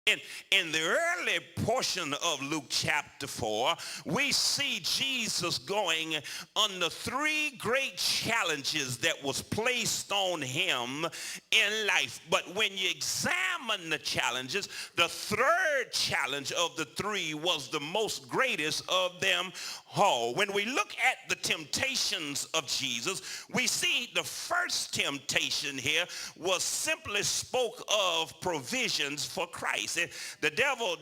In the early portion of Luke chapter 4, we see Jesus going under three great challenges that was placed on him in life. But when you examine the challenges, the third challenge of the three was the most greatest of them all. When we look at the temptations of Jesus, we see the first temptation here was simply spoke of provisions for Christ. The devil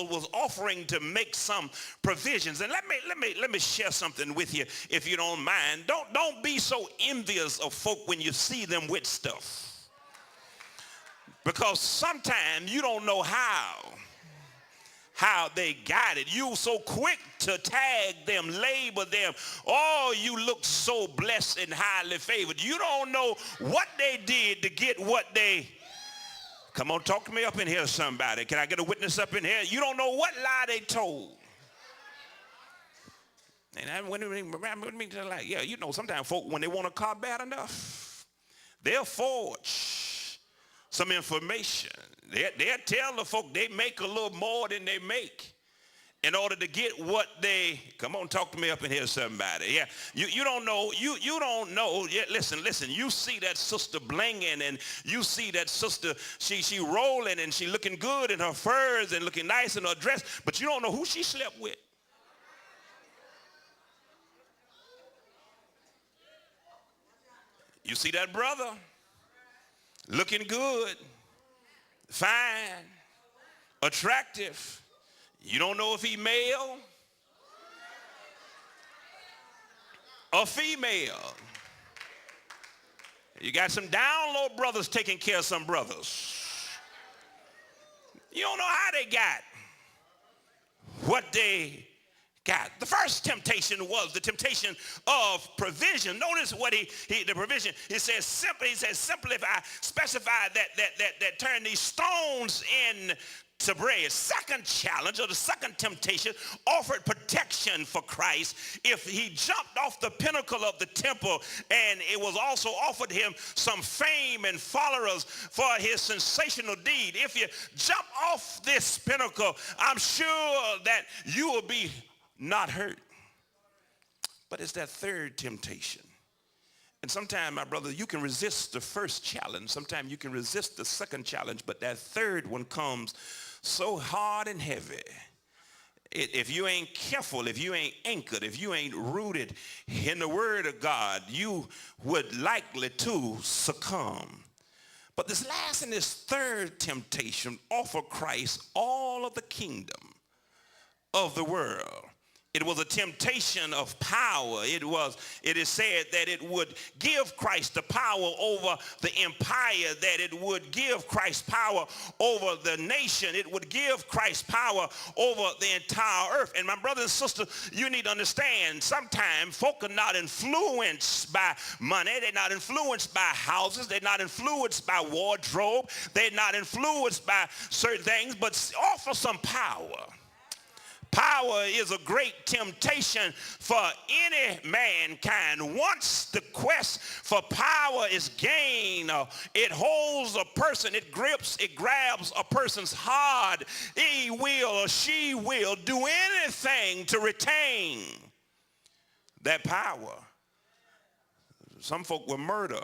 was offering to make some provisions. And let me share something with you, if you don't mind. Don't be so envious of folk when you see them with stuff, because sometimes you don't know how they got it. You so quick to tag them, label them. Oh, you look so blessed and highly favored. You don't know what they did to get what they... Come on, talk to me up in here, somebody. Can I get a witness up in here? You don't know what lie they told. And yeah, you know, sometimes folk, when they want a car bad enough, they'll forge some information. They'll tell the folk they make a little more than they make in order to get what they... Come on, talk to me up in here, somebody. Yeah, you don't know. You don't know. Yeah, listen. You see that sister blinging, and you see that sister, she rolling, and she looking good in her furs and looking nice in her dress, but you don't know who she slept with. You see that brother looking good, fine, attractive. You don't know if he male or female. You got some down low brothers taking care of some brothers. You don't know how they got what they got. The first temptation was the temptation of provision. Notice what the provision. He says simply if I specify that turn these stones in to bread. Second challenge, or the second temptation, offered protection for Christ if he jumped off the pinnacle of the temple, and it was also offered him some fame and followers for his sensational deed. If you jump off this pinnacle, I'm sure that you will be not hurt. But it's that third temptation. And sometimes, my brother, you can resist the first challenge. Sometimes you can resist the second challenge, but that third one comes so hard and heavy. If you ain't careful, if you ain't anchored, if you ain't rooted in the word of God, you would likely to succumb. But this last and this third temptation offer Christ all of the kingdom of the world. It was a temptation of power. It is said that it would give Christ the power over the empire, that it would give Christ power over the nation. It would give Christ power over the entire earth. And my brother and sister, you need to understand, sometimes folk are not influenced by money. They're not influenced by houses. They're not influenced by wardrobe. They're not influenced by certain things, but offer some power. Power is a great temptation for any mankind. Once the quest for power is gained, it holds a person, it grabs a person's heart. He will or she will do anything to retain that power. Some folk will murder